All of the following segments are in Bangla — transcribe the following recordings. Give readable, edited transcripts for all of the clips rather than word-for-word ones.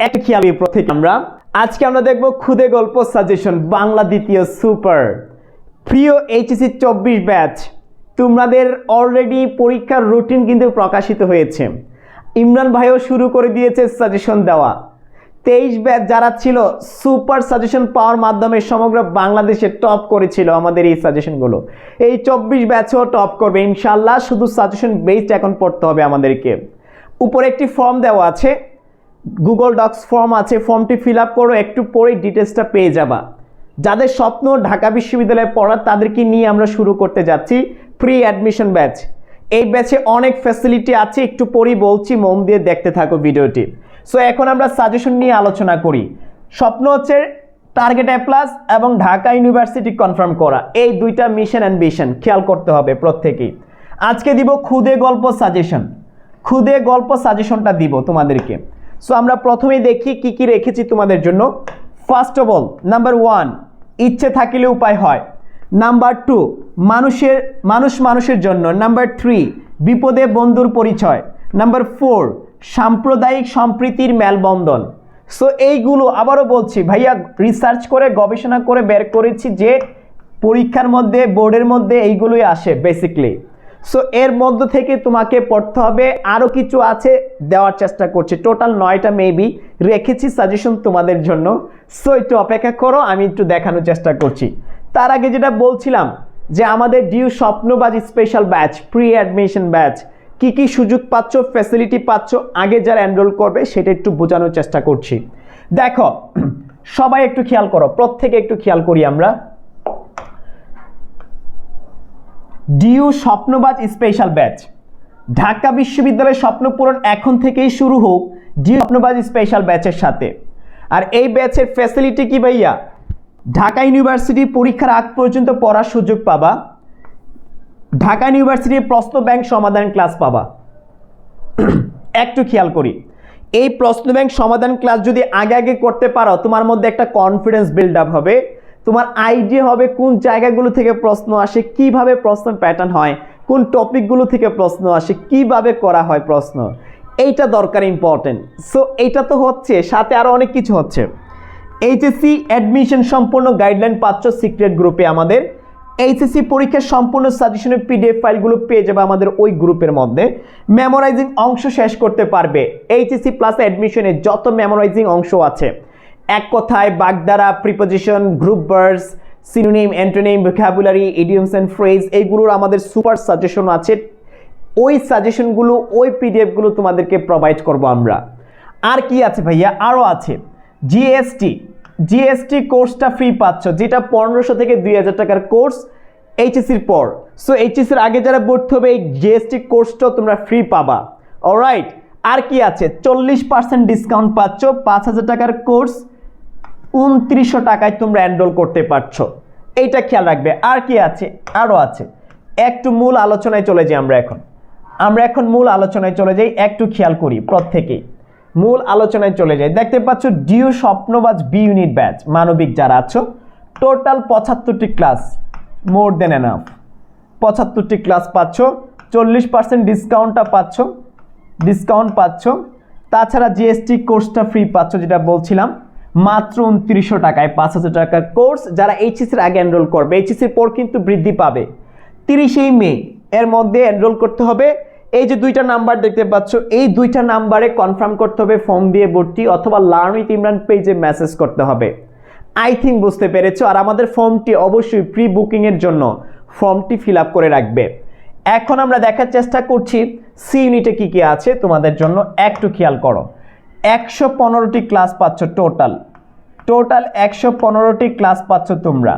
একটা খেয়াল প্রত্যেক আজকে আমরা দেখব খুদে গল্প সাজেশন বাংলা দ্বিতীয় সুপার। প্রিয় এইচএসসি 24 ব্যাচ, তোমাদের অলরেডি পরীক্ষার রুটিন কিন্তু প্রকাশিত হয়েছে। ইমরান ভাইও শুরু করে দিয়েছে সাজেশন দেওয়া। 23 ব্যাচ যারা ছিল সুপার সাজেশন পাওয়ার মাধ্যমে সমগ্র বাংলাদেশে টপ করেছিল আমাদের এই সাজেশনগুলো, এই 24 ব্যাচও টপ করবে ইনশাল্লাহ। শুধু সাজেশন বেসড এখন পড়তে হবে আমাদেরকে। উপরে একটি ফর্ম দেওয়া আছে, গুগল ডক্স ফর্ম আছে, ফর্মটি ফিল আপ করো, একটু পরে ডিটেলসটা পেয়ে যাবা। যাদের স্বপ্ন ঢাকা বিশ্ববিদ্যালয়ে পড়ার তাদেরকে নিয়ে আমরা শুরু করতে যাচ্ছি প্রি অ্যাডমিশন ব্যাচ। এই ব্যাচে অনেক ফ্যাসিলিটি আছে, একটু পরেই বলছি, মন দিয়ে দেখতে থাকো ভিডিওটি। সো এখন আমরা সাজেশন নিয়ে আলোচনা করি। স্বপ্ন হচ্ছে টার্গেট এ প্লাস এবং ঢাকা ইউনিভার্সিটি কনফার্ম করা, এই দুইটা মিশন অ্যান্ড ভিশন খেয়াল করতে হবে প্রত্যেকেই। আজকে দিব খুদে গল্প সাজেশন, খুদে গল্প সাজেশনটা দিব তোমাদেরকে। সো আমরা প্রথমেই দেখি কি কি রেখেছি তোমাদের জন্য। ফার্স্ট অফ অল, নাম্বার 1, ইচ্ছে থাকিলে উপায় হয়। নাম্বার 2, মানুষের জন্য। নাম্বার 3, বিপদে বন্ধুর পরিচয়। নাম্বার 4, সাম্প্রদায়িক সম্প্রীতির মেলবন্ধন। সো এইগুলো আবারও বলছি ভাইয়া, রিসার্চ করে গবেষণা করে বের করেছি যে পরীক্ষার মধ্যে বোর্ডের মধ্যে এইগুলোই আসে বেসিকলি। সো এর মধ্য থেকে তোমাকে পড়তে হবে, আরও কিছু আছে দেওয়ার চেষ্টা করছি। টোটাল 9টা মেবি রেখেছি সাজেশন তোমাদের জন্য। সো একটু অপেক্ষা করো, আমি একটু দেখানোর চেষ্টা করছি। তার আগে যেটা বলছিলাম যে আমাদের ডিউ স্বপ্নবাজ special batch, pre admission batch, কি কি সুযোগ পাচ্ছ, ফ্যাসিলিটি পাচ্ছ, আগে যারা এনরোল করবে সেটা একটু বোঝানোর চেষ্টা করছি। দেখো সবাই একটু খেয়াল করো, প্রত্যেকে একটু খেয়াল করি আমরা। ডিউ স্বপ্নবাজ স্পেশাল ব্যাচ, ঢাকা বিশ্ববিদ্যালয়ের স্বপ্ন পূরণ এখন থেকেই শুরু হোক ডিউ স্বপ্নবাজ স্পেশাল ব্যাচের সাথে। আর এই ব্যাচের ফ্যাসিলিটি কি ভাইয়া? ঢাকা ইউনিভার্সিটি পরীক্ষার আগ পর্যন্ত পড়ার সুযোগ পাবা, ঢাকা ইউনিভার্সিটির প্রশ্ন ব্যাংক সমাধান ক্লাস পাবা। একটু খেয়াল করি, এই প্রশ্ন ব্যাংক সমাধান ক্লাস যদি আগে করতে পারো, তোমার মধ্যে একটা কনফিডেন্স বিল্ড আপ হবে, তোমার আইডিয়া হবে কোন জায়গাগুলো থেকে প্রশ্ন আসে, কিভাবে প্রশ্ন প্যাটার্ন হয়, কোন টপিকগুলো থেকে প্রশ্ন আসে, কিভাবে করা হয় প্রশ্ন, এইটা দরকার, ইম্পর্টেন্ট। সো এইটা তো হচ্ছে, সাথে আরও অনেক কিছু হচ্ছে। এইচএসসি অ্যাডমিশন সম্পূর্ণ গাইডলাইন পাচ্ছ সিক্রেট গ্রুপে। আমাদের এইচএসসি পরীক্ষার সম্পূর্ণ সাজেশনের পিডিএফ ফাইলগুলো পেয়ে যাবে আমাদের ওই গ্রুপের মধ্যে। মেমোরাইজিং অংশ শেষ করতে পারবে এইচএসসি প্লাস অ্যাডমিশনে যত মেমোরাইজিং অংশ আছে। এক কথায় বাগধারা, preposition, group verbs, synonym, antonym, vocabulary, idioms and phrase, এইগুলোর আমাদের সুপার সাজেশন আছে। ওই সাজেশনগুলো, ওই পিডিএফগুলো তোমাদেরকে প্রোভাইড করব আমরা। আর কি আছে ভাইয়া? আরও আছে জিএসটি কোর্সটা ফ্রি পাচ্ছ, যেটা 1500 থেকে 2000 টাকার কোর্স এইচএসসির পর। সো এইচএসসির আগে যারা ভর্তি হবে এই জিএসটি কোর্সটাও তোমরা ফ্রি পাবা। অলরাইট, আর কি আছে? 40% ডিসকাউন্ট পাচ্ছ, 5000 টাকার কোর্স 2900 টাকায় তোমরা এনরোল করতে পারছো। এইটা খেয়াল রাখবে। আর কি আছে? আরও আছে। একটু মূল আলোচনায় চলে যাই আমরা এখন মূল আলোচনায় চলে যাই, একটু খেয়াল করি প্রত্যেকেই। মূল আলোচনায় চলে যাই। দেখতে পাচ্ছ ডিউ স্বপ্নবাজ বি ইউনিট ব্যাচ, মানবিক যারা আছো, টোটাল 75টি ক্লাস, মোর দেন এনাফ। 75টি ক্লাস পাচ্ছ, 40% ডিসকাউন্ট পাচ্ছ। তাছাড়া জিএসটি কোর্সটা ফ্রি পাচ্ছ, যেটা বলছিলাম, মাত্র 2900 টাকায় 5000 টাকার কোর্স। যারা এইচএসসির আগে এনরোল করবে, এইচএসসির পর কিন্তু বৃদ্ধি পাবে, 30 মে এর মধ্যে এনরোল করতে হবে। এই যে 2টা নাম্বার দেখতে পাচ্ছ, এই 2টা নাম্বারে কনফার্ম করতে হবে ফর্ম দিয়ে ভর্তি, অথবা লার্ন উইথ ইমরান পেজে মেসেজ করতে হবে। আই থিঙ্ক বুঝতে পেরেছো। আর আমাদের ফর্মটি অবশ্যই প্রি বুকিংয়ের জন্য ফর্মটি ফিল আপ করে রাখবে। এখন আমরা দেখার চেষ্টা করছি সি ইউনিটে কি কি আছে তোমাদের জন্য। একটু খেয়াল করো, 115টি ক্লাস পাচ্ছ, টোটাল 115টি ক্লাস পাচ্ছ তোমরা।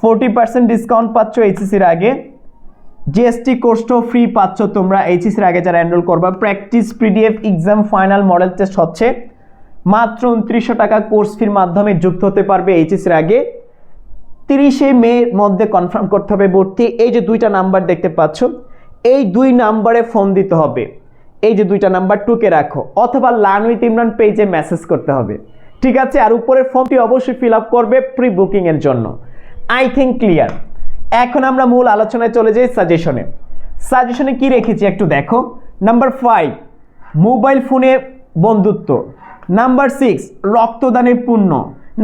40% ডিসকাউন্ট পাচ্ছ এইচএসসির আগে। জিএসটি কোর্সটাও ফ্রি পাচ্ছ তোমরা এইচএসসির আগে যারা এনরোল করবা। Practice, PDF, exam, final, model test হচ্ছে। মাত্র 2900 টাকা কোর্স ফির মাধ্যমে যুক্ত হতে পারবে এইচএসসির আগে। 30 মের মধ্যে কনফার্ম করতে হবে ভর্তি। এই যে 2টা নাম্বার দেখতে পাচ্ছ, এই 2 নাম্বারে ফোন দিতে হবে। এই যে 2টা নাম্বার টুকে রাখো, অথবা লার্ন উইথ ইমরান পেজে মেসেজ করতে হবে। ঠিক আছে? আর উপরের ফর্মটি অবশ্যই ফিল আপ করবে প্রি বুকিংয়ের জন্য। I think clear. এখন আমরা মূল আলোচনায় চলে যাই সাজেশনে কি রেখেছি একটু দেখো। নাম্বার 5, মোবাইল ফোনে বন্ধুত্ব। নাম্বার 6 রক্তদানের পুণ্য,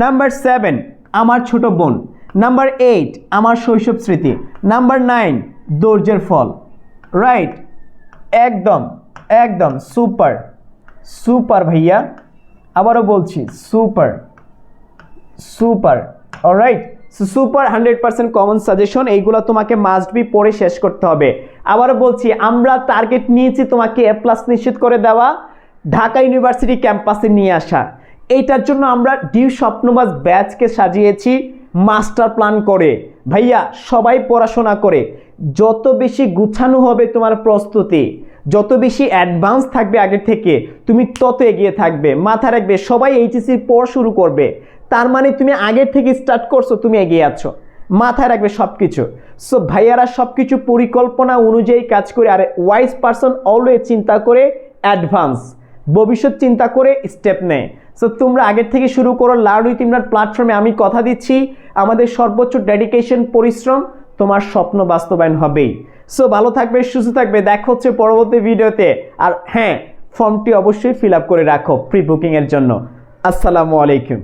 নাম্বার 7 আমার ছোট বোন, নাম্বার 8 আমার শৈশব স্মৃতি, নাম্বার 9 ধৈর্যের ফল। রাইট, একদম একদম সুপার সুপার ভাইয়া, আবারও বলছি super super. Alright, super 100% common suggestion, এইগুলো তোমাকে মাস্ট বি পড়ে শেষ করতে হবে। আবারও বলছি, আমরা টার্গেট নিয়েছি তোমাকে এ প্লাস নিশ্চিত করে দেওয়া, ঢাকা ইউনিভার্সিটি ক্যাম্পাসে নিয়ে আসা। এইটার জন্য আমরা ডিউ স্বপ্নবাজ ব্যাচকে সাজিয়েছি মাস্টার প্ল্যান করে। ভাইয়া সবাই পড়াশোনা করে, যত বেশি গুছানো হবে তোমার প্রস্তুতি, যত বেশি অ্যাডভান্স থাকবে আগের থেকে, তুমি তত এগিয়ে থাকবে। মাথা রাখবে, সবাই এইচএসসির পড়া শুরু করবে, তার মানে তুমি আগের থেকে স্টার্ট করছো, তুমি এগিয়ে আছো। মাথায় রাখবে সব কিছু। সো ভাইয়ারা সব কিছু পরিকল্পনা অনুযায়ী কাজ করে, আর ওয়াইজ পারসন অলওয়েজ চিন্তা করে অ্যাডভান্স, ভবিষ্যৎ চিন্তা করে স্টেপ নেয়। সো তোমরা আগের থেকে শুরু করো, লার্ন উইথ ইমরান প্ল্যাটফর্মে। আমি কথা দিচ্ছি, আমাদের সর্বোচ্চ ডেডিকেশন, পরিশ্রম, তোমার স্বপ্ন বাস্তবায়ন হবেই। সো ভালো থাকবে, সুস্থ থাকবে, দেখা হচ্ছে পরবর্তী ভিডিওতে। আর হ্যাঁ, ফর্মটি অবশ্যই ফিল আপ করে রাখো প্রি বুকিংয়ের জন্য। আসসালামু আলাইকুম।